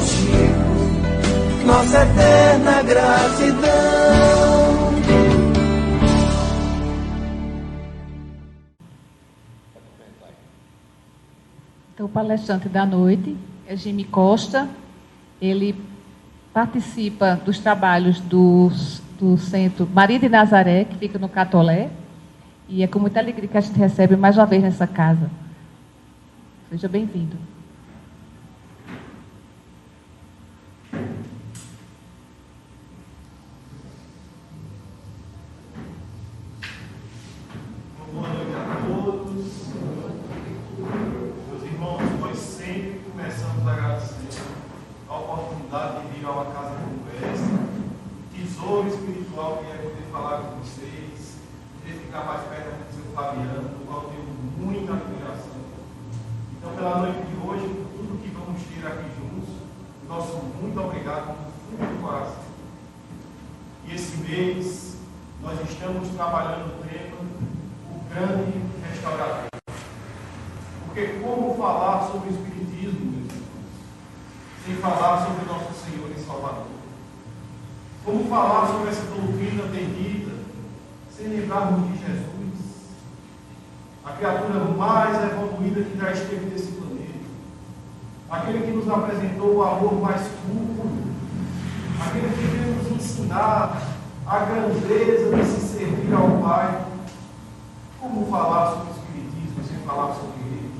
contigo, nossa eterna gratidão. Então, o palestrante da noite é Jimmy Costa. Ele participa dos trabalhos do Centro Maria de Nazaré, que fica no Catolé. E é com muita alegria que a gente recebe mais uma vez nessa casa. Seja bem-vindo. Boa noite a todos. Meus irmãos, nós sempre começamos agradecendo a oportunidade de vir a uma casa como essa, tesouro espiritual que é poder falar com vocês, poder ficar mais perto do seu Fabiano, do qual tenho muita admiração. Então, pela noite de hoje, por tudo que vamos ter aqui juntos, nosso muito obrigado do fundo do coração. E esse mês, nós estamos trabalhando o tema O Grande Restaurador. Porque como falar sobre o Espiritismo, meus irmãos, sem falar sobre nosso Senhor e Salvador? Como falar sobre essa doutrina bendita, sem lembrarmos de Jesus? A criatura mais evoluída que já esteve nesse planeta, aquele que nos apresentou o amor mais puro, aquele que veio nos ensinar a grandeza de se servir ao Pai. Como falar sobre o Espiritismo sem falar sobre Ele?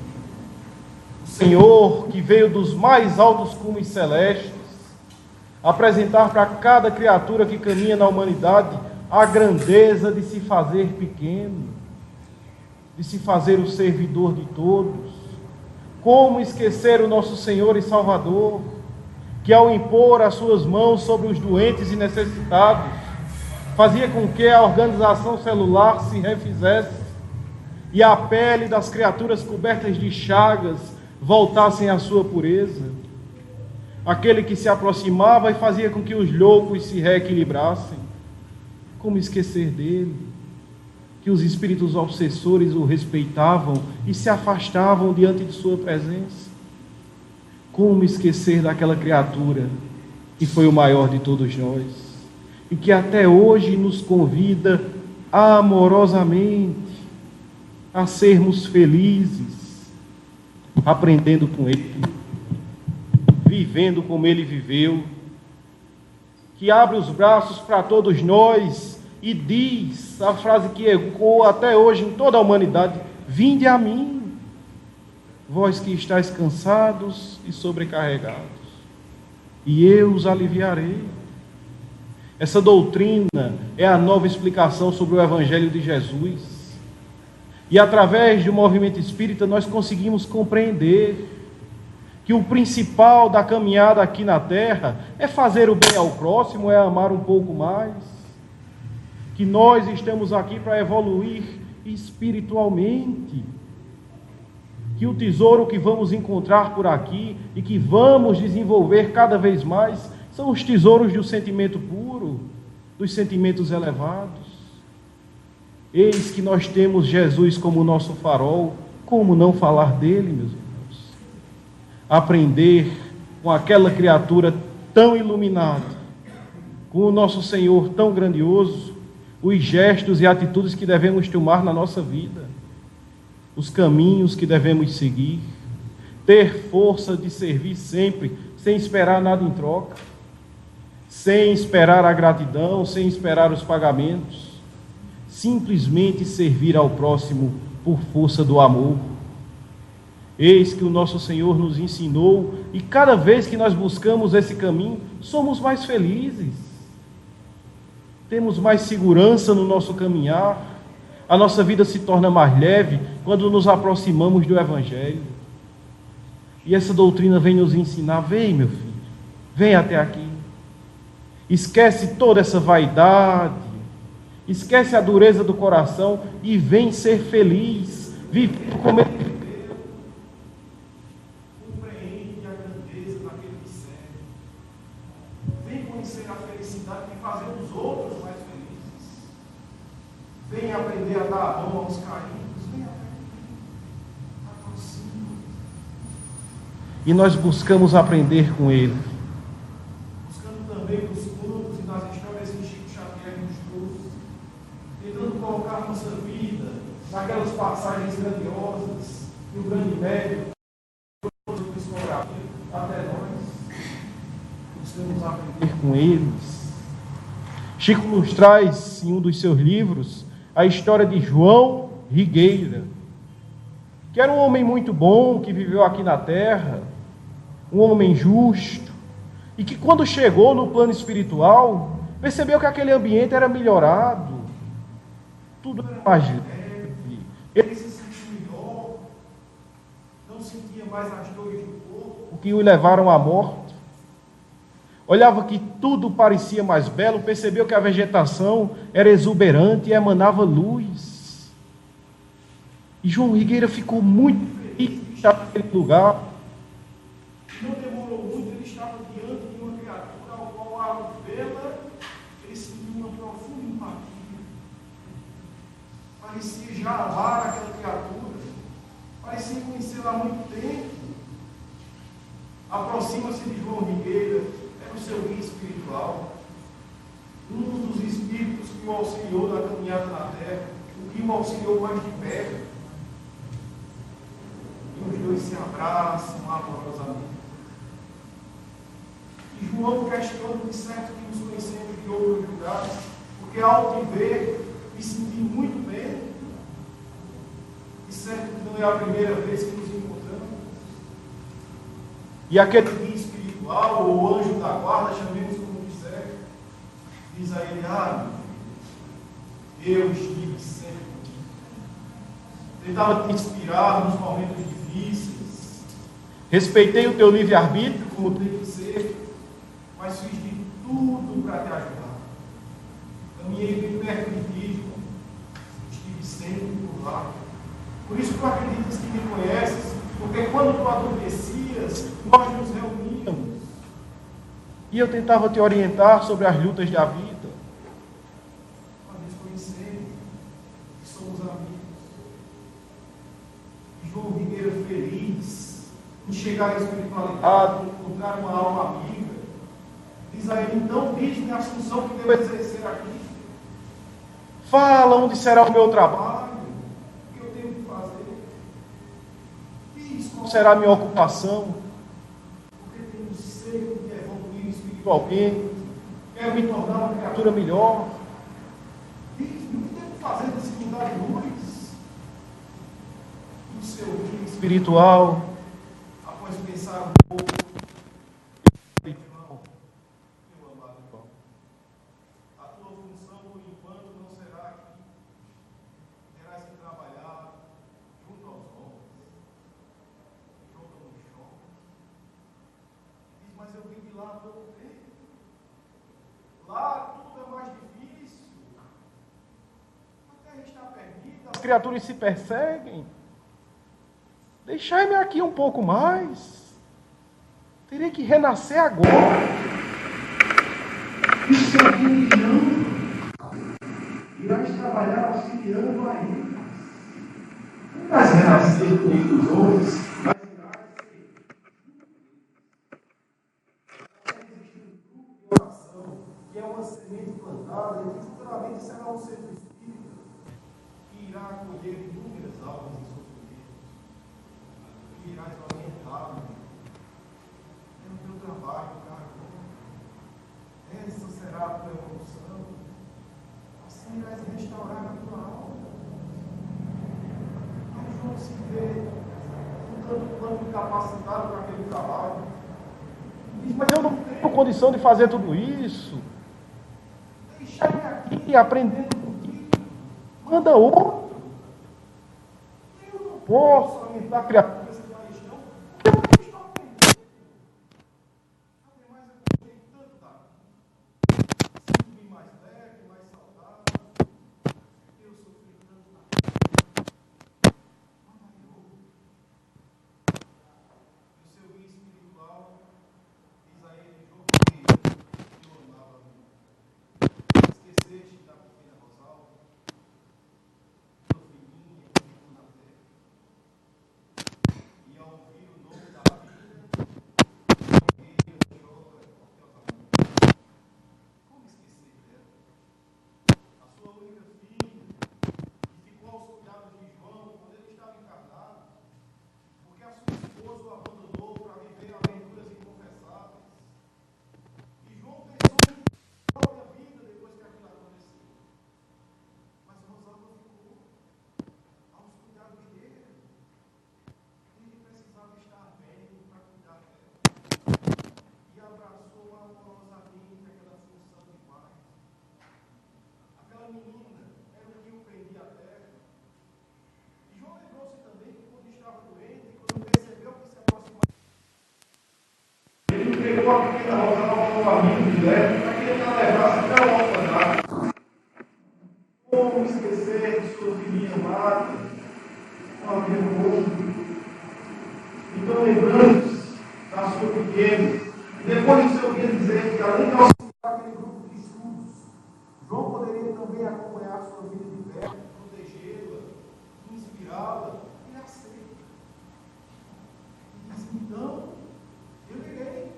O Senhor, que veio dos mais altos cumes celestes, apresentar para cada criatura que caminha na humanidade a grandeza de se fazer pequeno, de se fazer o servidor de todos. Como esquecer o nosso Senhor e Salvador, que ao impor as suas mãos sobre os doentes e necessitados, fazia com que a organização celular se refizesse e a pele das criaturas cobertas de chagas voltassem à sua pureza. Aquele que se aproximava e fazia com que os loucos se reequilibrassem. Como esquecer dele? Que os espíritos obsessores o respeitavam e se afastavam diante de sua presença. Como esquecer daquela criatura que foi o maior de todos nós e que até hoje nos convida amorosamente a sermos felizes, aprendendo com Ele, vivendo como Ele viveu, que abre os braços para todos nós e diz a frase que ecoa até hoje em toda a humanidade: vinde a mim, vós que estáis cansados e sobrecarregados, e eu os aliviarei. Essa doutrina é a nova explicação sobre o Evangelho de Jesus, e através do movimento espírita nós conseguimos compreender que o principal da caminhada aqui na Terra é fazer o bem ao próximo, é amar um pouco mais, que nós estamos aqui para evoluir espiritualmente, que o tesouro que vamos encontrar por aqui e que vamos desenvolver cada vez mais são os tesouros do sentimento puro, dos sentimentos elevados. Eis que nós temos Jesus como nosso farol. Como não falar dele, meus irmãos? Aprender com aquela criatura tão iluminada, com o nosso Senhor tão grandioso, os gestos e atitudes que devemos tomar na nossa vida, os caminhos que devemos seguir, ter força de servir sempre, sem esperar nada em troca, sem esperar a gratidão, sem esperar os pagamentos, simplesmente servir ao próximo por força do amor. Eis que o nosso Senhor nos ensinou, e cada vez que nós buscamos esse caminho, somos mais felizes, temos mais segurança no nosso caminhar, a nossa vida se torna mais leve quando nos aproximamos do Evangelho. E essa doutrina vem nos ensinar: vem, meu filho, vem até aqui, esquece toda essa vaidade, esquece a dureza do coração e vem ser feliz, vive como Ele viveu, compreende a grandeza daquele que serve, vem conhecer a felicidade de fazer os outros mais felizes, vem aprender a dar a mão aos caídos, vem aprender, aproxima. e nós buscamos aprender com ele. Buscando também nos contos e nas histórias que Chico Xavier nos trouxe, tentando colocar nossa vida naquelas passagens grandiosas que o grande médico, até nós, buscamos aprender com eles. Chico nos traz, em um dos seus livros, a história de João Rigueira, que era um homem muito bom, que viveu aqui na terra, um homem justo, e que quando chegou no plano espiritual, percebeu que aquele ambiente era melhorado, tudo era mais leve, ele se sentiu melhor, não sentia mais as dores do corpo, que o levaram à morte. Olhava que tudo parecia mais belo, percebeu que a vegetação era exuberante e emanava luz. E João Rigueira ficou muito feliz de estar naquele lugar. não demorou muito, ele estava diante de uma criatura ao qual, ao vê-la, ele sentiu uma profunda empatia. Parecia já amar aquela criatura, parecia conhecê-la há muito tempo. Aproxima-se de João Rigueira, era o seu guia espiritual, um dos espíritos que o auxiliou na caminhada na terra, o que o auxiliou mais de perto. E os dois se abraçam amorosamente. E João questiona de certo que nos conhecemos de outros lugares, porque ao te ver, me senti muito bem. E certo que não é a primeira vez que nos encontramos. E aquele guia espiritual, ou anjo da guarda, chamemos como quiser, diz a ele: eu estive sempre contigo. Tentava te inspirar nos momentos difíceis. respeitei o teu livre-arbítrio, Como tem que ser, mas fiz de tudo para te ajudar. Caminhei bem perto de ti, estive sempre por lá. Por isso tu acreditas que me conheces, porque quando tu adormecias, nós nos reuníamos. e eu tentava te orientar sobre as lutas da vida. Nós nos conhecemos e somos amigos. João Rigueira feliz em chegar à espiritualidade, encontrar uma alma amiga. Diz a ele: então diz-me a função que devo exercer aqui. Fala onde será o meu trabalho, Trabalho, o que eu tenho que fazer. Diz qual qual será a minha ocupação, porque tenho sede de evoluir espiritualmente. igualmente, Quero me tornar uma criatura. melhor. Diz-me o que devo fazer nesse lugar de luz. E o seu guia Espiritual, após pensar um pouco, meu amado irmão, a tua função por enquanto não será aqui. Terás que trabalhar junto aos homens, junto no chão. Diz: mas eu vim de lá há pouco tempo. Lá tudo é mais difícil. A terra está perdida. as criaturas se perseguem. Deixai-me aqui um pouco mais. Terei que renascer agora. Isso é religião. Irás trabalhar auxiliando a eles. Não irás renascer com os outros, mas irás existe um grupo de oração, que é uma semente plantada, e que futuramente será um centro espírita, que irá acolher inúmeras almas em sofrimento, que irás orientá-lo. É o teu trabalho, cara. Essa será a tua evolução. Assim irás restaurar a tua alma. Aí João se vê um tanto quanto capacitado para aquele trabalho. Diz: mas eu não tenho condição de fazer tudo isso. Deixa-me aqui E aprendendo contigo. Manda outro. Eu não Posso orientar a criatura. essa tua questão. Eu não estou aprendendo. Ademais, eu gostei tanto da vida. Sinto-me mais leve, mais saudável. Eu sofri tanto na vida. O seu guia espiritual diz a ele: João, que eu amava muito. Esqueceste da pequena Rosalva, tua filhinha que ficou na terra. entregou a pequena Rosa ao amigo de Leve para que ele a levasse até o orfanato. Como esquecer de sua filhinha amada, não havia como. Então, lembrando-se da sua pequena, depois de seu dia dizer que, além de auxiliar aquele grupo de estudos, João poderia também acompanhar a sua vida de perto, protegê-la, inspirá-la e aceita. E disse: então, eu irei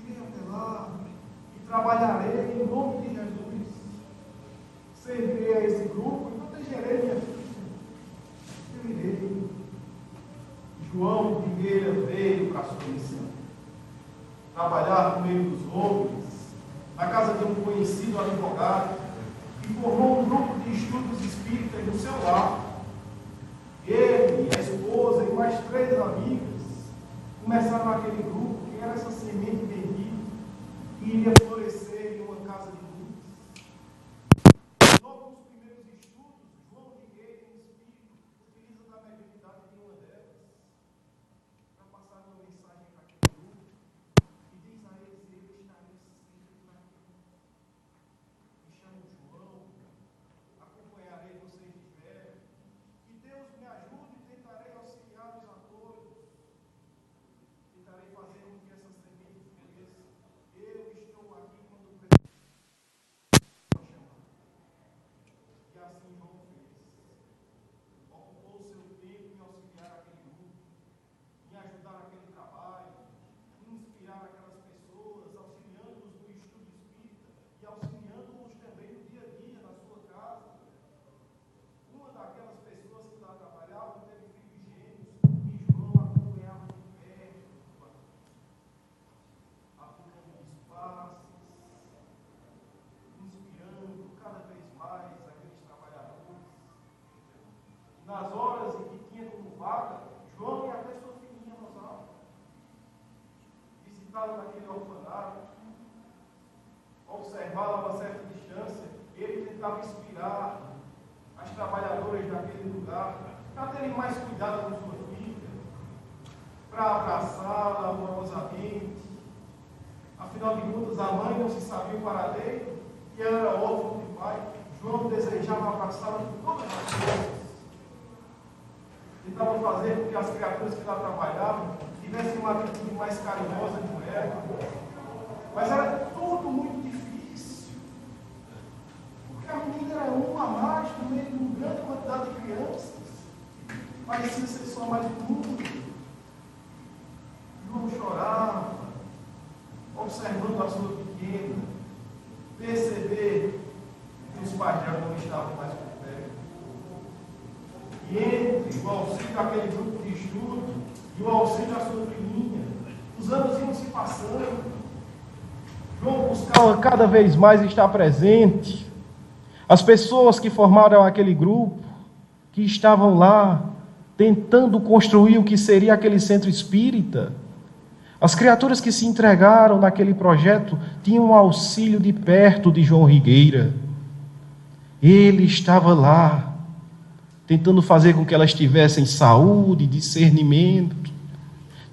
até lá e trabalharei em nome de Jesus, servirei a esse grupo e protegerei minha filha. Eu irei. João Figueira veio para a sua missão, trabalhar no meio dos homens, na casa de um conhecido advogado, e formou um grupo de estudos espíritas no seu lar. Ele, a esposa e mais 3 amigas começaram naquele grupo, que era essa semente bendita, que iria florescer em uma casa de luz. Logo nos primeiros estudos, João Figueira, em espírito, utiliza da mediunidade de uma delas para passar uma mensagem para aquele grupo e diz a eles: eu estarei sempre para aqui. Me chamo João, acompanharei vocês de perto, que Deus me ajude e tentarei auxiliá-los a todos. Tentarei fazer com que essa semente floresça. Eu estou aqui quando preciso. E assim João fez. Ocupou seu tempo em auxiliar aquele grupo, em ajudar aquele trabalho, em inspirar aquelas pessoas, auxiliando-os no estudo espírita e auxiliando-os também no dia a dia, na sua casa. Uma daquelas pessoas que lá trabalhavam teve filhos gêmeos e João acompanhava de perto, aplicando espaços, inspirando cada vez mais aqueles trabalhadores. Nas horas em que tinha como vaga, João ia até sua filhinha Rosalva, visitá-la naquele orfanato, observá-la a uma certa distância. Ele tentava inspirar as trabalhadoras daquele lugar para terem mais cuidado com sua filha, para abraçá-la amorosamente. Afinal de contas, a mãe não se sabia o paradeiro e ela era órfã de pai. João desejava abraçá-la com todas as forças. Tentava fazer com que as criaturas que lá trabalhavam tivessem uma atitude mais carinhosa com ela. Mas era tudo muito difícil. Porque a menina era uma a mais no meio de uma grande quantidade de crianças. Parecia ser só mais um mundo. João chorava, observando a sua pequena, perceber que os pais dela não estavam mais por perto. E entre o auxílio daquele grupo de estudo e o auxílio da sua filhinha, os anos iam se passando. João buscava cada vez mais estar presente. As pessoas que formaram aquele grupo, que estavam lá, tentando construir o que seria aquele centro espírita, as criaturas que se entregaram naquele projeto tinham o auxílio de perto de João Rigueira. Ele estava lá, tentando fazer com que elas tivessem saúde, discernimento,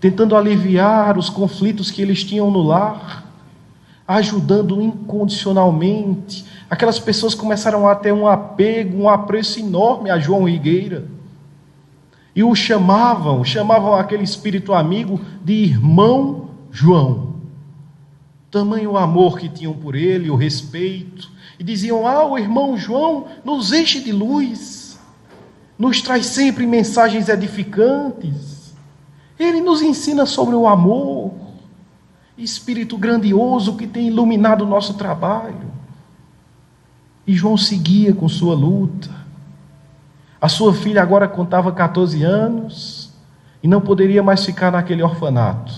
tentando aliviar os conflitos que eles tinham no lar, ajudando incondicionalmente. Aquelas pessoas começaram a ter um apego, um apreço enorme a João Rigueira. E o chamavam aquele espírito amigo de irmão João. Tamanho o amor que tinham por ele, o respeito. E diziam: o irmão João nos enche de luz, nos traz sempre mensagens edificantes. Ele nos ensina sobre o amor, espírito grandioso que tem iluminado o nosso trabalho. E João seguia com sua luta. A sua filha agora contava 14 anos e não poderia mais ficar naquele orfanato.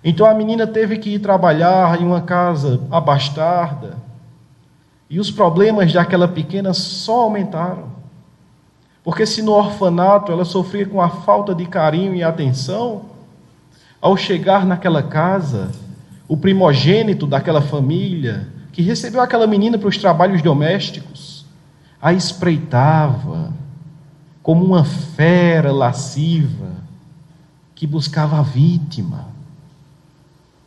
Então a menina teve que ir trabalhar em uma casa abastada. E os problemas daquela pequena só aumentaram. Porque se no orfanato ela sofria com a falta de carinho e atenção, ao chegar naquela casa, o primogênito daquela família, que recebeu aquela menina para os trabalhos domésticos, a espreitava como uma fera lasciva, que buscava a vítima.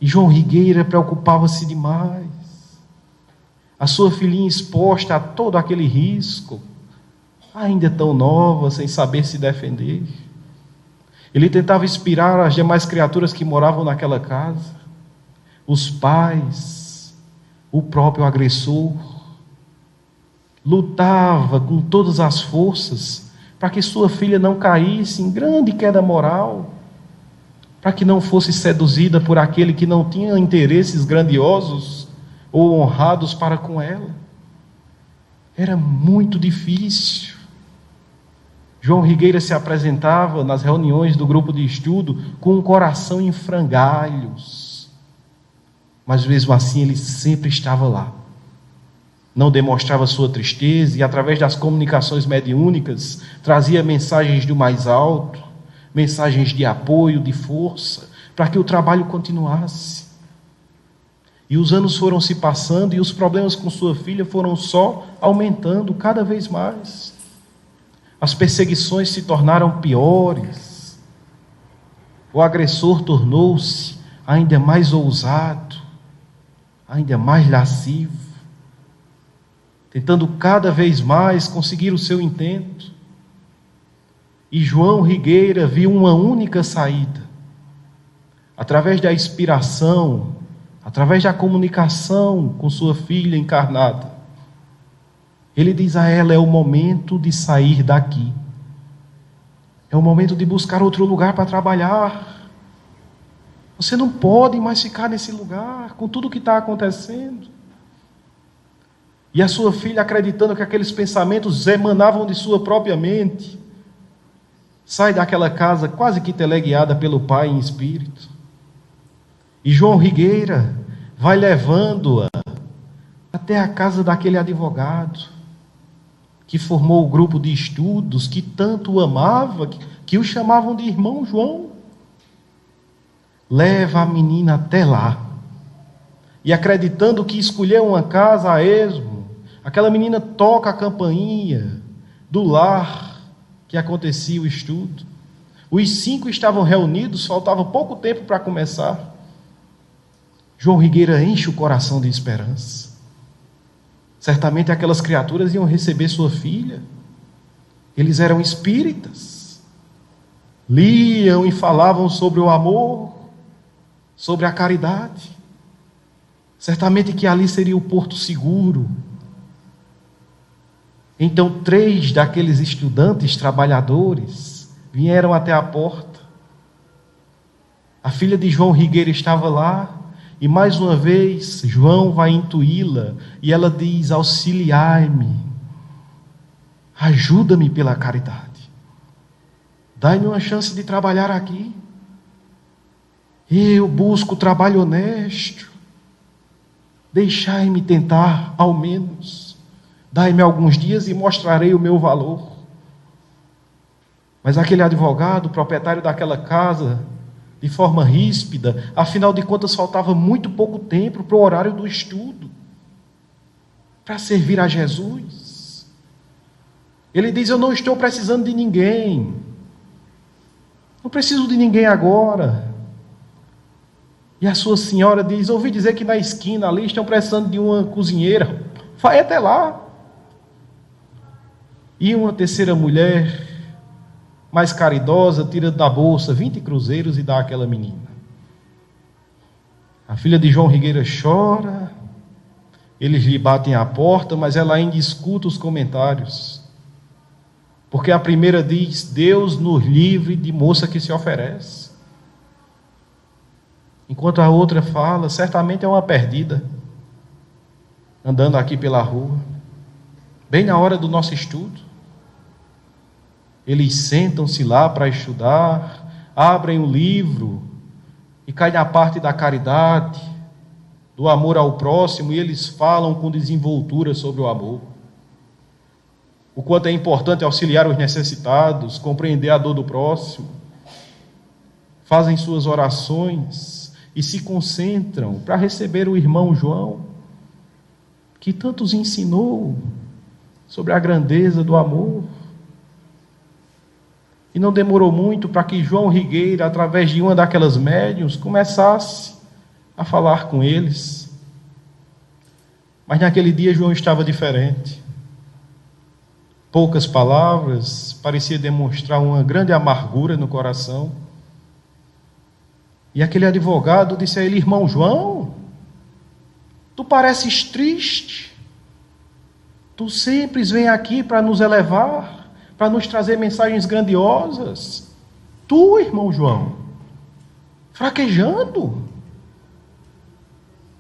E João Rigueira preocupava-se demais. A sua filhinha exposta a todo aquele risco, ainda tão nova, sem saber se defender. Ele tentava inspirar as demais criaturas que moravam naquela casa, os pais, o próprio agressor. Lutava com todas as forças para que sua filha não caísse em grande queda moral, para que não fosse seduzida por aquele que não tinha interesses grandiosos ou honrados para com ela. Era muito difícil. João Rigueira se apresentava nas reuniões do grupo de estudo com um coração em frangalhos, mas mesmo assim ele sempre estava lá. Não demonstrava sua tristeza e, através das comunicações mediúnicas, trazia mensagens do mais alto, mensagens de apoio, de força, para que o trabalho continuasse. E os anos foram se passando e os problemas com sua filha foram só aumentando cada vez mais. As perseguições se tornaram piores. O agressor tornou-se ainda mais ousado, ainda mais lascivo, tentando cada vez mais conseguir o seu intento. E João Rigueira viu uma única saída, através da inspiração, através da comunicação com sua filha encarnada. Ele diz a ela: é o momento de sair daqui, é o momento de buscar outro lugar para trabalhar. Você não pode mais ficar nesse lugar, com tudo o que está acontecendo. E a sua filha, acreditando que aqueles pensamentos emanavam de sua própria mente, sai daquela casa quase que teleguiada pelo pai em espírito. E João Rigueira vai levando-a até a casa daquele advogado que formou o grupo de estudos, que tanto o amava, que o chamavam de irmão João. Leva a menina até lá. E acreditando que escolheu uma casa a esmo, aquela menina toca a campainha do lar que acontecia o estudo. Os 5 estavam reunidos, faltava pouco tempo para começar. João Rigueira enche o coração de esperança. Certamente aquelas criaturas iam receber sua filha. Eles eram espíritas. Liam e falavam sobre o amor, sobre a caridade. Certamente que ali seria o porto seguro. Então 3 daqueles estudantes trabalhadores vieram até a porta. A filha de João Rigueira estava lá. E mais uma vez, João vai intuí-la, e ela diz: auxiliai-me, ajuda-me pela caridade, dai-me uma chance de trabalhar aqui. Eu busco trabalho honesto, deixai-me tentar ao menos, dai-me alguns dias e mostrarei o meu valor. Mas aquele advogado, proprietário daquela casa, de forma ríspida, afinal de contas faltava muito pouco tempo para o horário do estudo, para servir a Jesus. Ele diz: eu não estou precisando de ninguém, não preciso de ninguém agora. E a sua senhora diz: ouvi dizer que na esquina ali estão precisando de uma cozinheira, vai até lá. E uma terceira mulher, mais caridosa, tira da bolsa 20 cruzeiros e dá àquela menina. A filha de João Rigueira chora, eles lhe batem à porta, mas ela ainda escuta os comentários. Porque a primeira diz: Deus nos livre de moça que se oferece. Enquanto a outra fala: certamente é uma perdida, andando aqui pela rua, bem na hora do nosso estudo. Eles sentam-se lá para estudar, abrem o livro e caem na parte da caridade, do amor ao próximo, e eles falam com desenvoltura sobre o amor. O quanto é importante auxiliar os necessitados, compreender a dor do próximo. Fazem suas orações e se concentram para receber o irmão João, que tanto os ensinou sobre a grandeza do amor. E não demorou muito para que João Rigueira, através de uma daquelas médiuns, começasse a falar com eles. Mas naquele dia João estava diferente. Poucas palavras, parecia demonstrar uma grande amargura no coração. E aquele advogado disse a ele: irmão João, tu pareces triste. Tu sempre vem aqui para nos elevar, para nos trazer mensagens grandiosas. Tu, irmão João, fraquejando.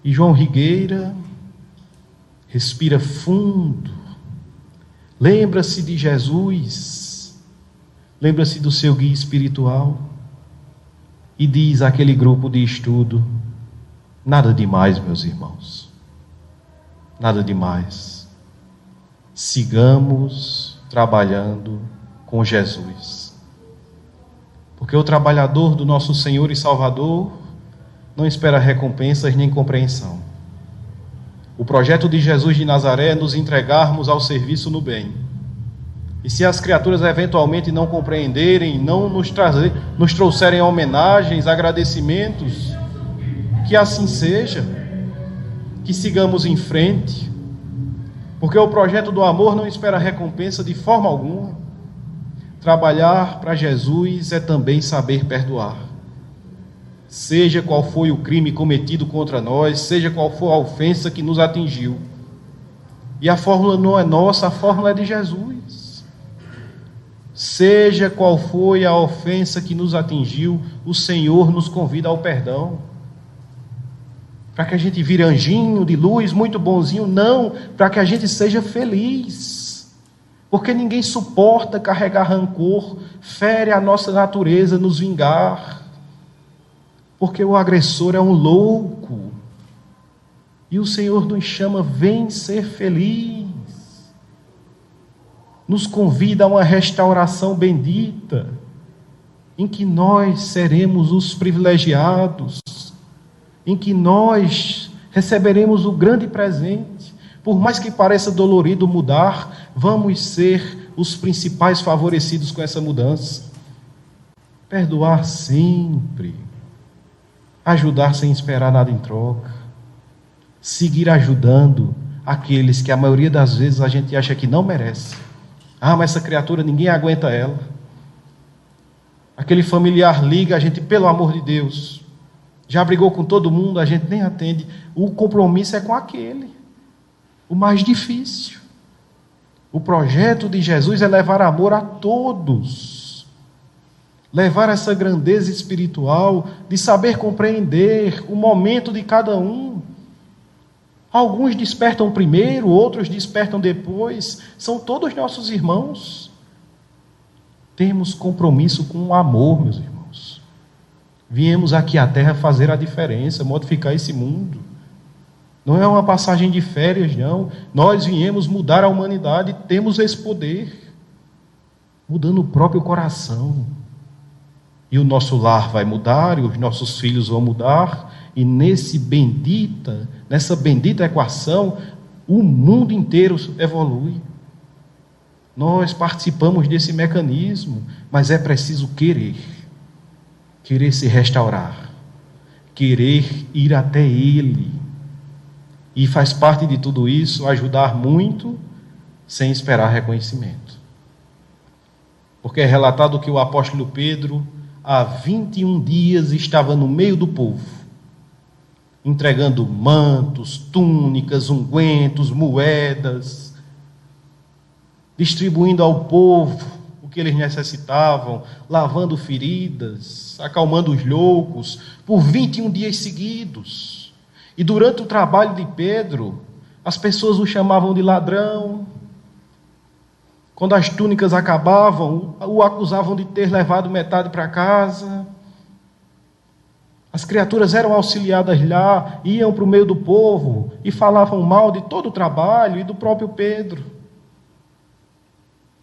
E João Rigueira respira fundo, lembra-se de Jesus, lembra-se do seu guia espiritual e diz àquele grupo de estudo: nada demais, meus irmãos, nada demais. Sigamos trabalhando com Jesus. Porque o trabalhador do nosso Senhor e Salvador não espera recompensas nem compreensão. O projeto de Jesus de Nazaré é nos entregarmos ao serviço no bem. E se as criaturas eventualmente não compreenderem, não nos trouxerem homenagens, agradecimentos, que assim seja, que sigamos em frente, porque o projeto do amor não espera recompensa de forma alguma. Trabalhar para Jesus é também saber perdoar. Seja qual foi o crime cometido contra nós, seja qual for a ofensa que nos atingiu. E a fórmula não é nossa, a fórmula é de Jesus. Seja qual foi a ofensa que nos atingiu, o Senhor nos convida ao perdão. Para que a gente vire anjinho de luz, muito bonzinho, não, para que a gente seja feliz. Porque ninguém suporta carregar rancor, fere a nossa natureza nos vingar. Porque o agressor é um louco. E o Senhor nos chama: vem ser feliz. Nos convida a uma restauração bendita, em que nós seremos os privilegiados, em que nós receberemos o grande presente. Por mais que pareça dolorido mudar, vamos ser os principais favorecidos com essa mudança. Perdoar sempre, ajudar sem esperar nada em troca, seguir ajudando aqueles que a maioria das vezes a gente acha que não merece. Ah, mas essa criatura ninguém aguenta ela. Aquele familiar liga, a gente, pelo amor de Deus, já brigou com todo mundo, a gente nem atende. O compromisso é com aquele, o mais difícil. O projeto de Jesus é levar amor a todos, levar essa grandeza espiritual de saber compreender o momento de cada um. Alguns despertam primeiro, outros despertam depois, são todos nossos irmãos. Temos compromisso com o amor, meus irmãos. Viemos aqui à Terra fazer a diferença, modificar esse mundo. Não é uma passagem de férias, não. Nós viemos mudar a humanidade, temos esse poder, mudando o próprio coração. E o nosso lar vai mudar, e os nossos filhos vão mudar, e nessa bendita equação, o mundo inteiro evolui. Nós participamos desse mecanismo, mas é preciso querer se restaurar, querer ir até Ele. E faz parte de tudo isso ajudar muito, sem esperar reconhecimento. Porque é relatado que o apóstolo Pedro, há 21 dias, estava no meio do povo, entregando mantos, túnicas, ungüentos, moedas, distribuindo ao povo o que eles necessitavam, lavando feridas, acalmando os loucos, por 21 dias seguidos. E durante o trabalho de Pedro, as pessoas o chamavam de ladrão. Quando as túnicas acabavam, o acusavam de ter levado metade para casa. As criaturas eram auxiliadas lá, iam para o meio do povo e falavam mal de todo o trabalho e do próprio Pedro.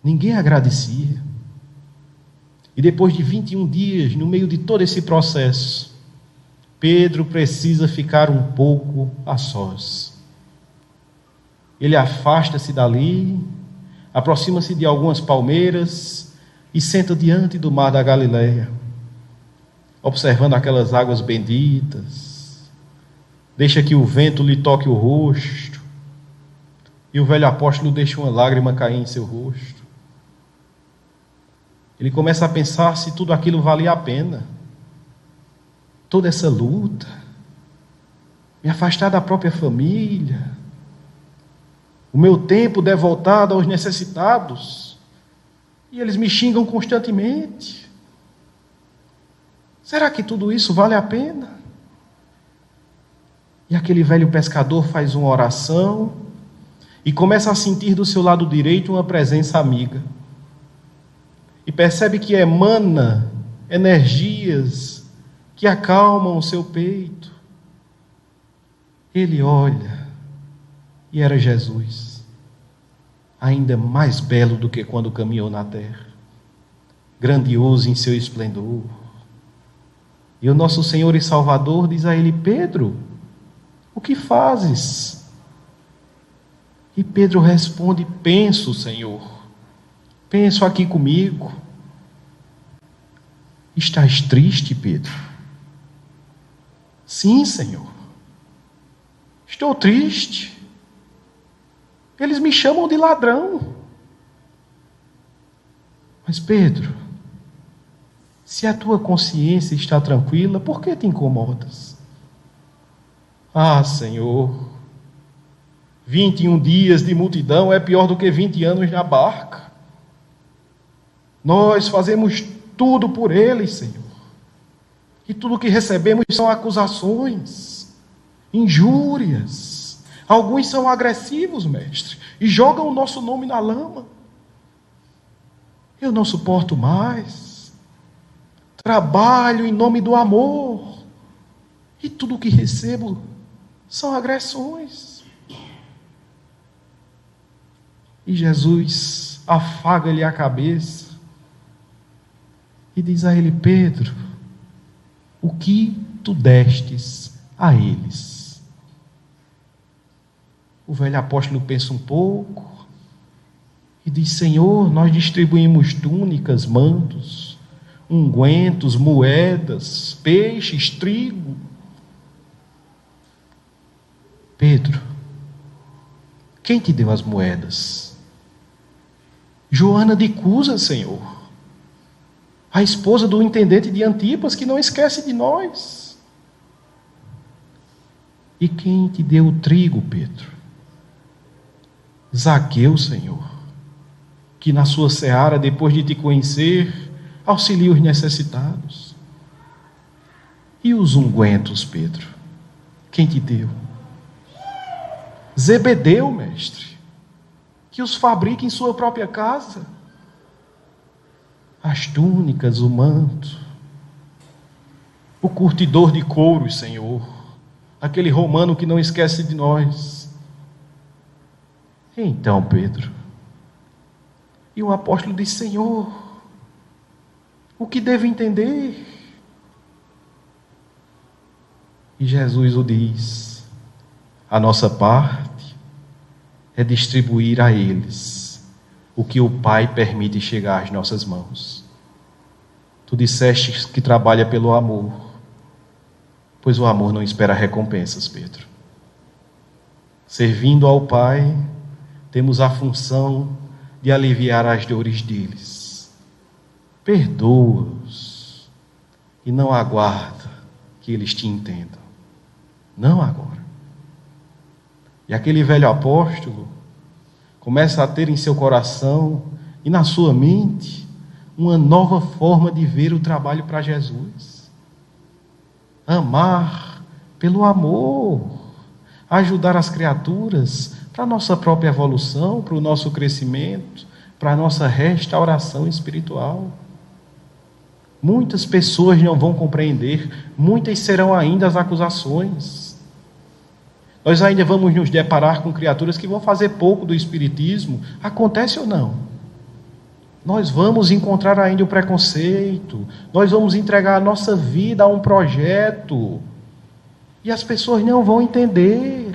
Ninguém agradecia. E depois de 21 dias, no meio de todo esse processo, Pedro precisa ficar um pouco a sós. Ele afasta-se dali, aproxima-se de algumas palmeiras, e senta diante do mar da Galileia, observando aquelas águas benditas. Deixa que o vento lhe toque o rosto, e o velho apóstolo deixa uma lágrima cair em seu rosto. Ele começa a pensar se tudo aquilo valia a pena. Toda essa luta, me afastar da própria família, o meu tempo devoltado aos necessitados, e eles me xingam constantemente. Será que tudo isso vale a pena? E aquele velho pescador faz uma oração e começa a sentir do seu lado direito uma presença amiga. E percebe que emana energias que acalmam o seu peito. Ele olha e era Jesus, ainda mais belo do que quando caminhou na terra, grandioso em seu esplendor. E o nosso Senhor e Salvador diz a ele: Pedro, o que fazes? E Pedro responde: penso, Senhor, penso aqui comigo. Estás triste, Pedro? Sim, Senhor, estou triste. Eles me chamam de ladrão. Mas Pedro, se a tua consciência está tranquila, por que te incomodas? Ah, Senhor, 21 dias de multidão é pior do que 20 anos na barca. Nós fazemos tudo por eles, Senhor. E tudo que recebemos são acusações, injúrias. Alguns são agressivos, mestre, e jogam o nosso nome na lama. Eu não suporto mais. Trabalho em nome do amor, e tudo que recebo são agressões. E Jesus afaga-lhe a cabeça e diz a ele: Pedro, o que tu destes a eles? O velho apóstolo pensa um pouco e diz: Senhor, nós distribuímos túnicas, mantos, ungüentos, moedas, peixes, trigo. Pedro, quem te deu as moedas? Joana de Cusa, Senhor, a esposa do intendente de Antipas, que não esquece de nós. E quem te deu o trigo, Pedro? Zaqueu, Senhor, que na sua seara, depois de te conhecer, auxilia os necessitados. E os ungüentos, Pedro, quem te deu? Zebedeu, mestre, que os fabrica em sua própria casa. As túnicas, o manto, o curtidor de couros, Senhor, aquele romano que não esquece de nós. Então, Pedro, e o apóstolo diz: Senhor, o que devo entender? E Jesus o diz: a nossa parte é distribuir a eles o que o Pai permite chegar às nossas mãos. Tu disseste que trabalha pelo amor, pois o amor não espera recompensas, Pedro. Servindo ao Pai, temos a função de aliviar as dores deles. Perdoa-os e não aguarda que eles te entendam. Não agora. E aquele velho apóstolo começa a ter em seu coração e na sua mente uma nova forma de ver o trabalho para Jesus. Amar pelo amor, ajudar as criaturas para a nossa própria evolução, para o nosso crescimento, para a nossa restauração espiritual. Muitas pessoas não vão compreender, muitas serão ainda as acusações. Nós ainda vamos nos deparar com criaturas que vão fazer pouco do espiritismo, acontece ou não? Nós vamos encontrar ainda o preconceito, nós vamos entregar a nossa vida a um projeto, e as pessoas não vão entender,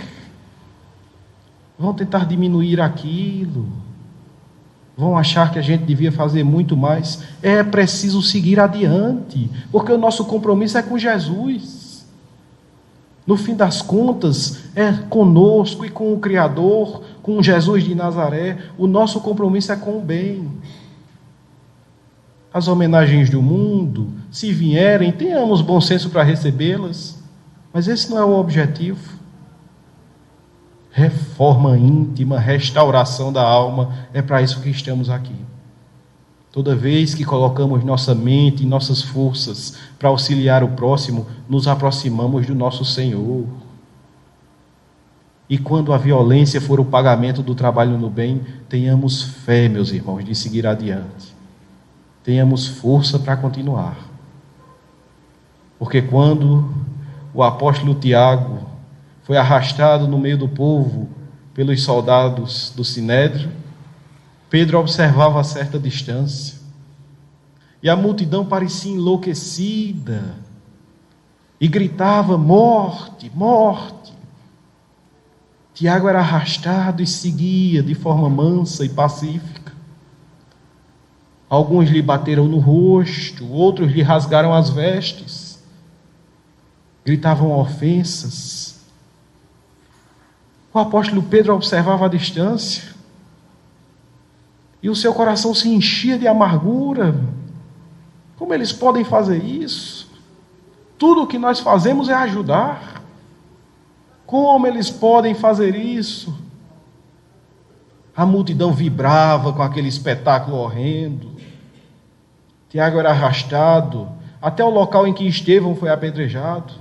vão tentar diminuir aquilo. vão achar que a gente devia fazer muito mais. É preciso seguir adiante, porque o nosso compromisso é com Jesus. No fim das contas, é conosco e com o Criador, com Jesus de Nazaré. O nosso compromisso é com o bem. As homenagens do mundo, se vierem, tenhamos bom senso para recebê-las, mas esse não é o objetivo. Reforma íntima, restauração da alma, é para isso que estamos aqui. Toda vez que colocamos nossa mente e nossas forças para auxiliar o próximo, nos aproximamos do nosso Senhor. E quando a violência for o pagamento do trabalho no bem, tenhamos fé, meus irmãos, de seguir adiante. Tenhamos força para continuar. Porque quando o apóstolo Tiago foi arrastado no meio do povo pelos soldados do Sinédrio, Pedro observava a certa distância. E a multidão parecia enlouquecida e gritava: morte, morte. Tiago era arrastado e seguia de forma mansa e pacífica. Alguns lhe bateram no rosto, outros lhe rasgaram as vestes, gritavam ofensas. O apóstolo Pedro observava a distância e o seu coração se enchia de amargura. Como eles podem fazer isso? Tudo o que nós fazemos é ajudar. Como eles podem fazer isso? A multidão vibrava com aquele espetáculo horrendo. Tiago era arrastado até o local em que Estevão foi apedrejado.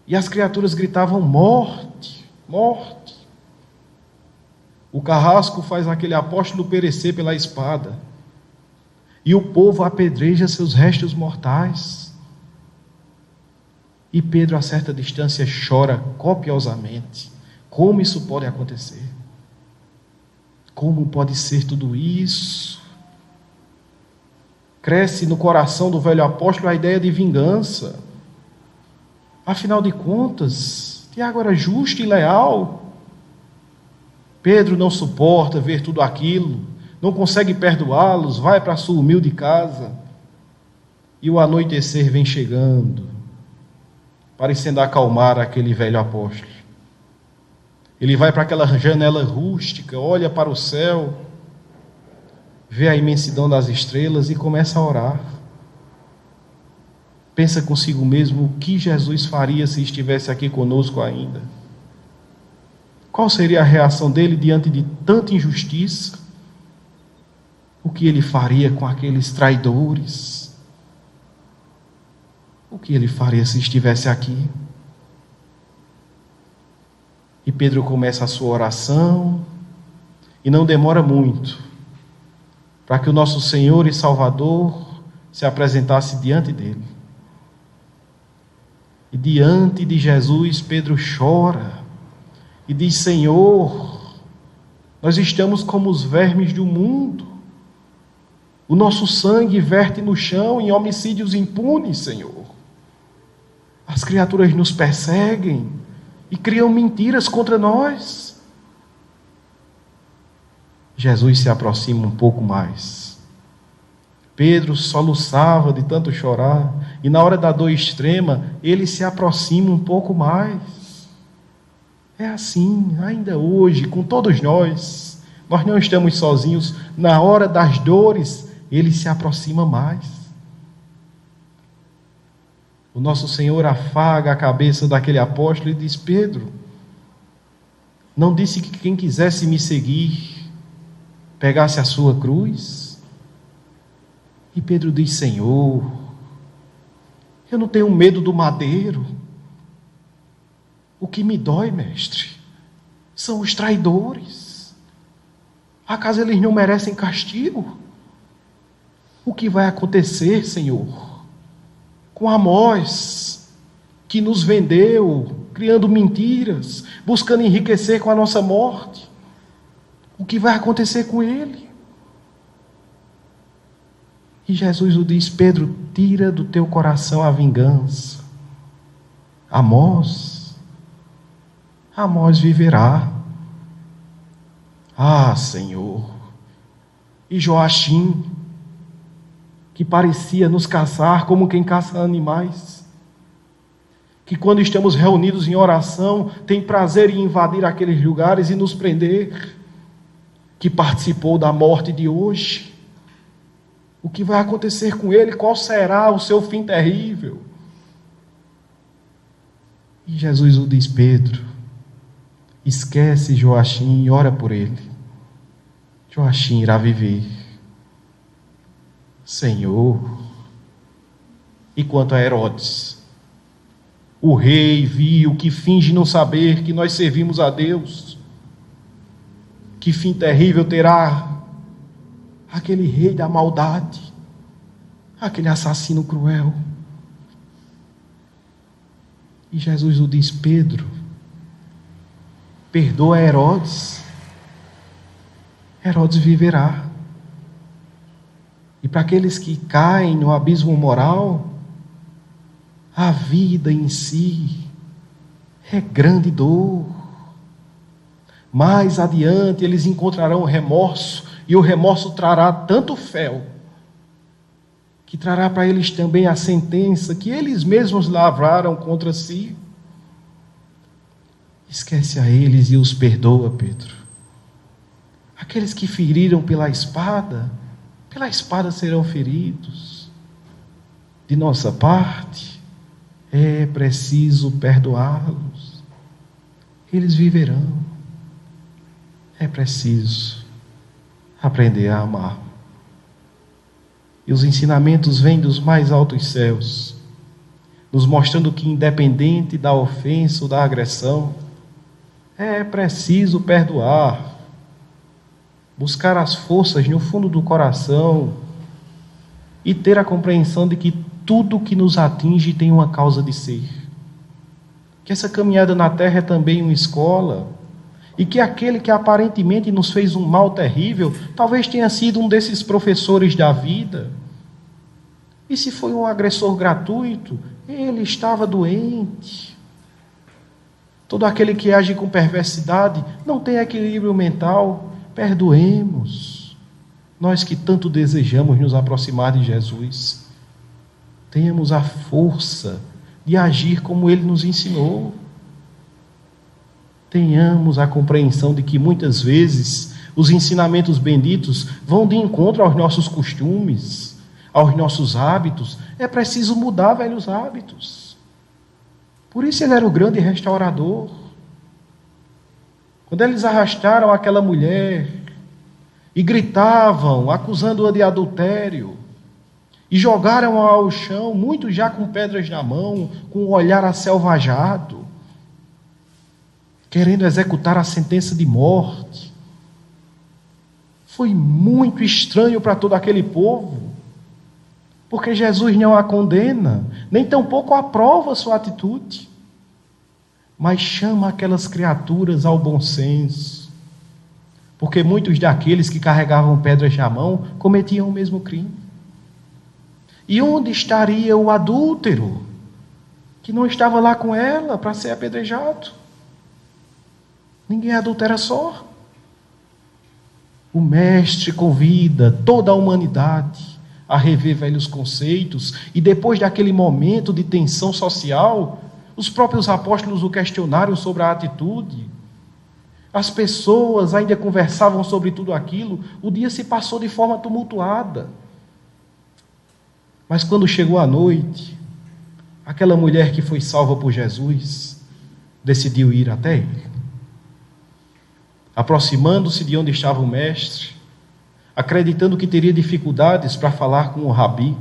E as criaturas gritavam: morte, morte. O carrasco faz aquele apóstolo perecer pela espada. E o povo apedreja seus restos mortais. E Pedro, a certa distância, chora copiosamente. Como isso pode acontecer? Como pode ser tudo isso? Cresce no coração do velho apóstolo a ideia de vingança. Afinal de contas, Tiago era justo e leal. Pedro não suporta ver tudo aquilo, não consegue perdoá-los, vai para a sua humilde casa. E o anoitecer vem chegando, parecendo acalmar aquele velho apóstolo. Ele vai para aquela janela rústica, olha para o céu, vê a imensidão das estrelas e começa a orar. Pensa consigo mesmo o que Jesus faria se estivesse aqui conosco ainda. Qual seria a reação dele diante de tanta injustiça? O que ele faria com aqueles traidores? O que ele faria se estivesse aqui? E Pedro começa a sua oração, e não demora muito para que o nosso Senhor e Salvador se apresentasse diante dele. E diante de Jesus, Pedro chora e diz: Senhor, nós estamos como os vermes do mundo. O nosso sangue verte no chão em homicídios impunes, Senhor. As criaturas nos perseguem e criam mentiras contra nós. Jesus se aproxima um pouco mais. Pedro soluçava de tanto chorar, e na hora da dor extrema, ele se aproxima um pouco mais. É assim, ainda hoje, com todos nós não estamos sozinhos. Na hora das dores, ele se aproxima mais. O nosso Senhor afaga a cabeça daquele apóstolo e diz: Pedro, não disse que quem quisesse me seguir pegasse a sua cruz? E Pedro diz: Senhor, eu não tenho medo do madeiro. O que me dói, mestre, são os traidores. Acaso eles não merecem castigo? O que vai acontecer, Senhor, com Amós, que nos vendeu, criando mentiras, buscando enriquecer com a nossa morte? O que vai acontecer com ele? E Jesus o diz: Pedro, tira do teu coração a vingança. Amós viverá. Ah, Senhor, E Joachim, que parecia nos caçar como quem caça animais, que quando estamos reunidos em oração, tem prazer em invadir aqueles lugares e nos prender, que participou da morte de hoje. O que vai acontecer com ele? Qual será o seu fim terrível? E Jesus o diz: Pedro, esquece Joachim e ora por ele. Joachim irá viver. Senhor. E quanto a Herodes, o rei vil que finge não saber que nós servimos a Deus, que fim terrível terá aquele rei da maldade, aquele assassino cruel? E Jesus o diz: Pedro, perdoa Herodes. Herodes viverá. E para aqueles que caem no abismo moral, a vida em si é grande dor. Mais adiante eles encontrarão remorso, e o remorso trará tanto fel, que trará para eles também a sentença que eles mesmos lavraram contra si. Esquece a eles e os perdoa, Pedro. Aqueles que feriram pela espada serão feridos. De nossa parte, é preciso perdoá-los. Eles viverão. É preciso aprender a amar. E os ensinamentos vêm dos mais altos céus, nos mostrando que, independente da ofensa ou da agressão, é preciso perdoar, buscar as forças no fundo do coração e ter a compreensão de que tudo que nos atinge tem uma causa de ser. Que essa caminhada na terra é também uma escola, e que aquele que aparentemente nos fez um mal terrível, talvez tenha sido um desses professores da vida. E se foi um agressor gratuito, ele estava doente. Todo aquele que age com perversidade não tem equilíbrio mental. Perdoemos. Nós que tanto desejamos nos aproximar de Jesus, tenhamos a força de agir como Ele nos ensinou. Tenhamos a compreensão de que muitas vezes os ensinamentos benditos vão de encontro aos nossos costumes, aos nossos hábitos. É preciso mudar velhos hábitos. Por isso Ele era o grande restaurador. Quando eles arrastaram aquela mulher e gritavam, acusando-a de adultério, e jogaram-a ao chão, muitos já com pedras na mão, com o olhar aselvajado, querendo executar a sentença de morte. Foi muito estranho para todo aquele povo, porque Jesus não a condena, nem tampouco aprova sua atitude, mas chama aquelas criaturas ao bom senso, porque muitos daqueles que carregavam pedras na mão cometiam o mesmo crime. E onde estaria o adúltero, que não estava lá com ela para ser apedrejado? Ninguém adultera só. O Mestre convida toda a humanidade a rever velhos conceitos, e depois daquele momento de tensão social, os próprios apóstolos o questionaram sobre a atitude. As pessoas ainda conversavam sobre tudo aquilo, o dia se passou de forma tumultuada. Mas quando chegou a noite, aquela mulher que foi salva por Jesus decidiu ir até ele. Aproximando-se de onde estava o mestre, acreditando que teria dificuldades para falar com o rabi.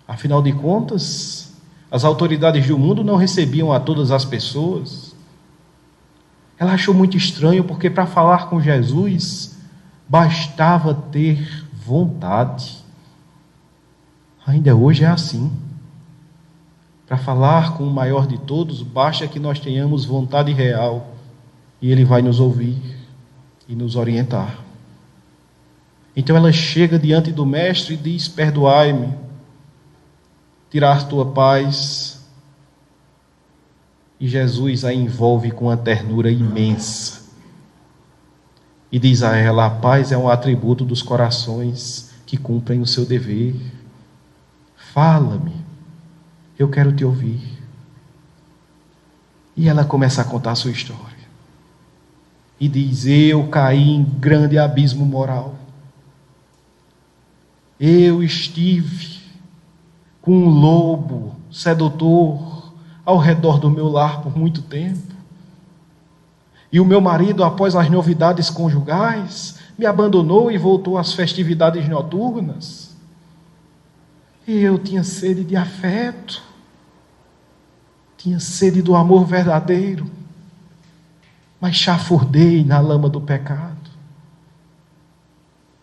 Afinal de contas, as autoridades do mundo não recebiam a todas as pessoas. Ela achou muito estranho, porque para falar com Jesus, bastava ter vontade. Ainda hoje é assim. Para falar com o maior de todos, basta que nós tenhamos vontade real, e Ele vai nos ouvir e nos orientar. Então ela chega diante do mestre e diz: perdoai-me, tirar tua paz. E Jesus a envolve com uma ternura imensa. E diz a ela: a paz é um atributo dos corações que cumprem o seu dever. Fala-me, eu quero te ouvir. E ela começa a contar a sua história. E diz: eu caí em grande abismo moral. Eu estive com um lobo sedutor ao redor do meu lar por muito tempo. E o meu marido, após as novidades conjugais, me abandonou e voltou às festividades noturnas. E eu tinha sede de afeto, tinha sede do amor verdadeiro, mas chafurdei na lama do pecado.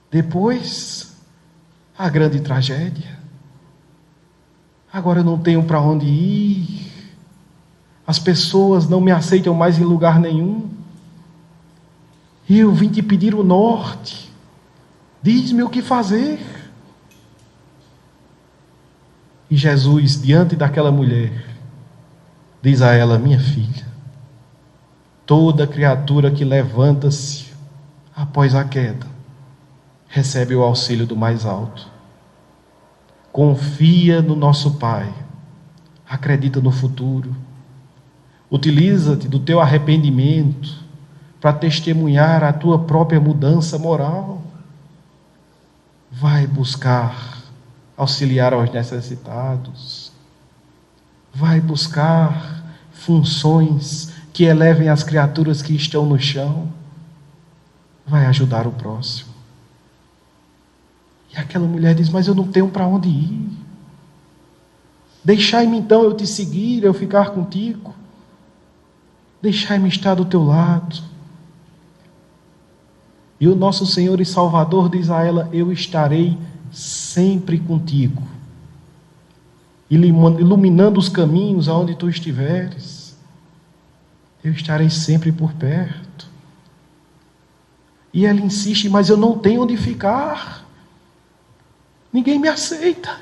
Depois, a grande tragédia. Agora eu não tenho para onde ir. As pessoas não me aceitam mais em lugar nenhum. Eu vim te pedir o norte. Diz-me o que fazer. E Jesus, diante daquela mulher, diz a ela: minha filha, toda criatura que levanta-se após a queda recebe o auxílio do mais alto. Confia no nosso Pai, acredita no futuro, utiliza-te do teu arrependimento para testemunhar a tua própria mudança moral. Vai buscar auxiliar aos necessitados, vai buscar funções que elevem as criaturas que estão no chão, vai ajudar o próximo. E aquela mulher diz: mas eu não tenho para onde ir. Deixai-me então eu te seguir, eu ficar contigo. Deixai-me estar do teu lado. E o nosso Senhor e Salvador diz a ela: eu estarei sempre contigo, iluminando os caminhos aonde tu estiveres. Eu estarei sempre por perto. E ela insiste: mas eu não tenho onde ficar. Ninguém me aceita.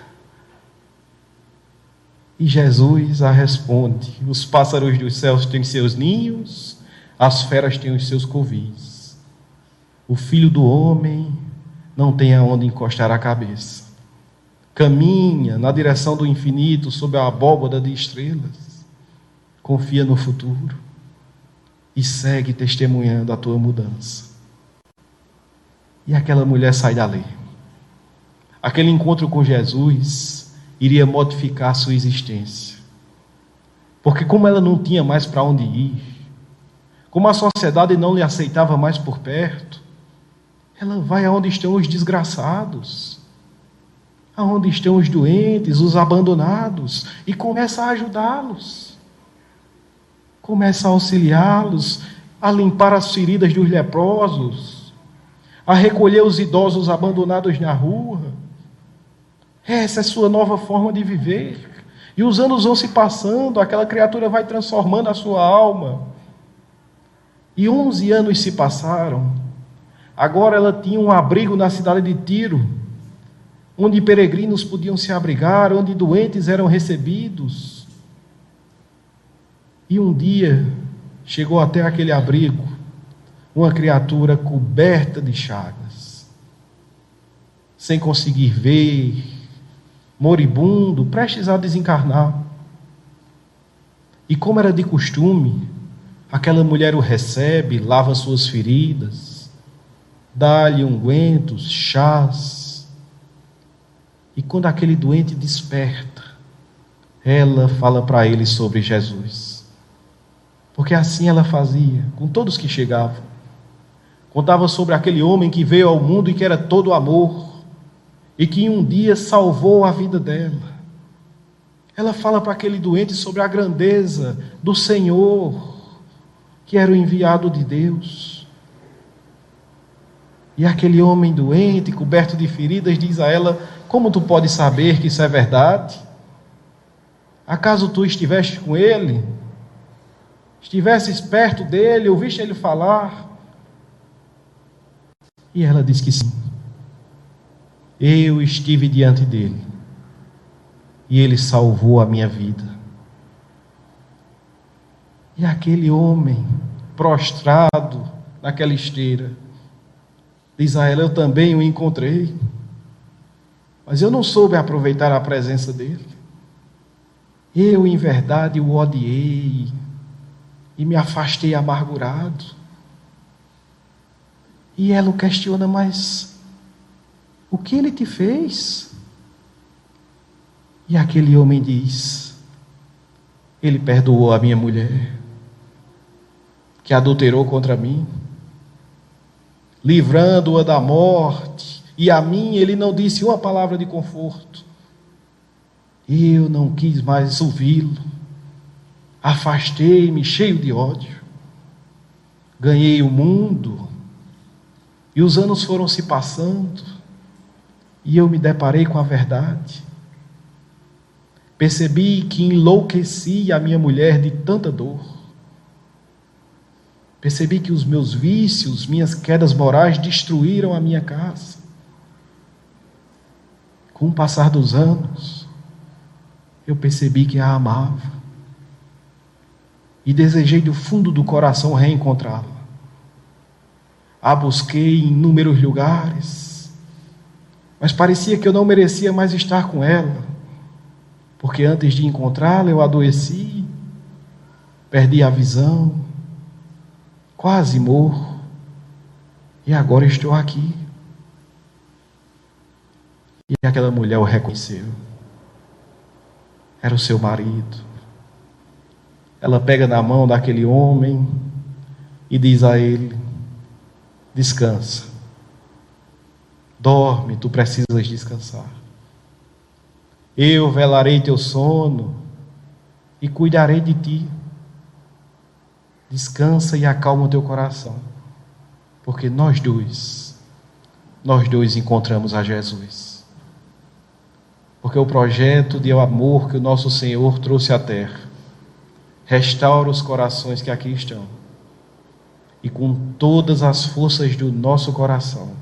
E Jesus a responde: os pássaros dos céus têm seus ninhos, as feras têm os seus covis. O Filho do Homem não tem aonde encostar a cabeça. Caminha na direção do infinito sob a abóbada de estrelas. Confia no futuro e segue testemunhando a tua mudança. E aquela mulher sai dali. Aquele encontro com Jesus iria modificar a sua existência. Porque como ela não tinha mais para onde ir, como a sociedade não lhe aceitava mais por perto, ela vai aonde estão os desgraçados, aonde estão os doentes, os abandonados, e começa a ajudá-los, começa a auxiliá-los, a limpar as feridas dos leprosos, a recolher os idosos abandonados na rua. Essa é a sua nova forma de viver. E os anos vão se passando, aquela criatura vai transformando a sua alma. E 11 anos se passaram. Agora ela tinha um abrigo na cidade de Tiro, onde peregrinos podiam se abrigar, onde doentes eram recebidos. E um dia chegou até aquele abrigo uma criatura coberta de chagas, sem conseguir ver, moribundo, prestes a desencarnar. E como era de costume, aquela mulher o recebe, lava suas feridas, dá-lhe ungüentos, chás. E quando aquele doente desperta, ela fala para ele sobre Jesus. Porque assim ela fazia com todos que chegavam. Contava sobre aquele homem que veio ao mundo e que era todo amor, e que um dia salvou a vida dela. Ela fala para aquele doente sobre a grandeza do Senhor, que era o enviado de Deus. E aquele homem doente, coberto de feridas, diz a ela: como tu podes saber que isso é verdade? Acaso tu estiveste com ele? Estivesses perto dele, ouviste ele falar? E ela diz que sim. Eu estive diante dele e ele salvou a minha vida. E aquele homem prostrado naquela esteira Diz a ela: eu também o encontrei, mas eu não soube aproveitar a presença dele. Eu, em verdade, o odiei e me afastei amargurado. E ela o questiona: mas o que ele te fez? E aquele homem diz: ele perdoou a minha mulher, que adulterou contra mim, livrando-a da morte, e a mim ele não disse uma palavra de conforto. Eu não quis mais ouvi-lo, afastei-me cheio de ódio, ganhei o mundo, e os anos foram se passando, e eu me deparei com a verdade. Percebi que enlouqueci a minha mulher de tanta dor. Percebi que os meus vícios, minhas quedas morais destruíram a minha casa. Com o passar dos anos, eu percebi que a amava e desejei do fundo do coração reencontrá-la. A busquei em inúmeros lugares, mas parecia que eu não merecia mais estar com ela, porque antes de encontrá-la eu adoeci, perdi a visão, quase morro, e agora estou aqui. E aquela mulher o reconheceu. Era o seu marido. Ela pega na mão daquele homem e diz a ele: descansa, dorme, tu precisas descansar. Eu velarei teu sono e cuidarei de ti. Descansa e acalma o teu coração, porque nós dois encontramos a Jesus. Porque o projeto de amor que o nosso Senhor trouxe à terra restaura os corações que aqui estão, e com todas as forças do nosso coração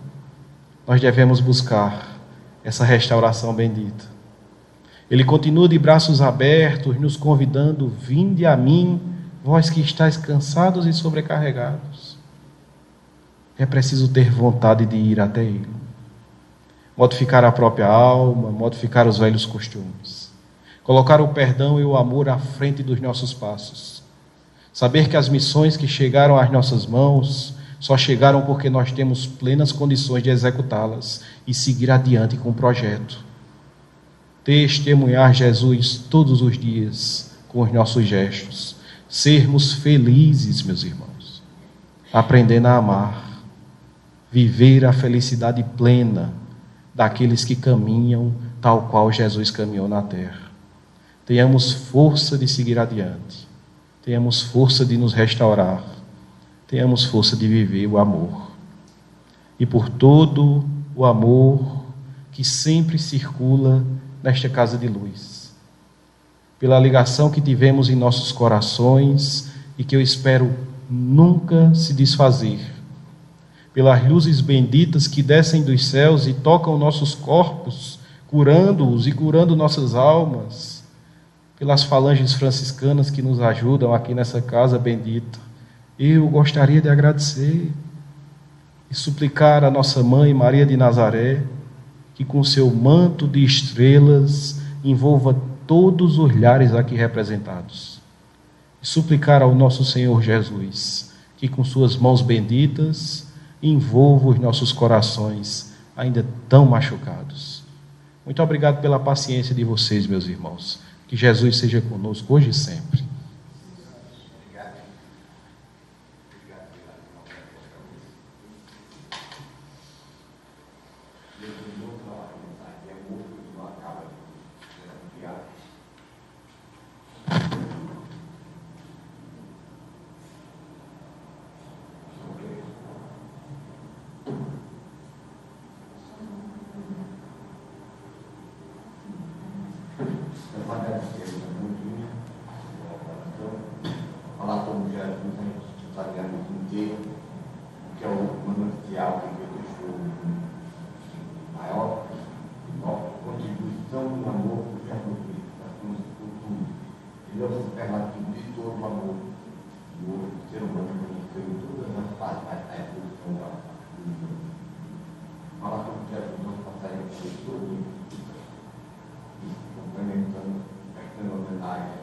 nós devemos buscar essa restauração bendita. Ele continua de braços abertos, nos convidando: vinde a mim, vós que estáis cansados e sobrecarregados. É preciso ter vontade de ir até Ele, modificar a própria alma, modificar os velhos costumes, colocar o perdão e o amor à frente dos nossos passos, saber que as missões que chegaram às nossas mãos só chegaram porque nós temos plenas condições de executá-las e seguir adiante com o projeto. Testemunhar Jesus todos os dias com os nossos gestos, sermos felizes, meus irmãos, aprendendo a amar, viver a felicidade plena daqueles que caminham tal qual Jesus caminhou na terra. Tenhamos força de seguir adiante, tenhamos força de nos restaurar, tenhamos força de viver o amor. E por todo o amor que sempre circula nesta casa de luz, pela ligação que tivemos em nossos corações e que eu espero nunca se desfazer, pelas luzes benditas que descem dos céus e tocam nossos corpos, curando-os e curando nossas almas, pelas falanges franciscanas que nos ajudam aqui nessa casa bendita, eu gostaria de agradecer e suplicar a nossa mãe Maria de Nazaré, que com seu manto de estrelas envolva todos os lares aqui representados. E suplicar ao nosso Senhor Jesus, que com suas mãos benditas envolva os nossos corações ainda tão machucados. Muito obrigado pela paciência de vocês, meus irmãos. Que Jesus seja conosco hoje e sempre. Falar como Jesus está ganhando inteiro, que é o manancial que Deus deixou maior, nossa contribuição do amor do Jesus Cristo, nós temos por tudo. Ele é o superlativo de todo o amor do ser humano, conheceu em todas as fases da evolução da vida. falar sobre o que nós passaremos por isso, complementando, prestando homenagem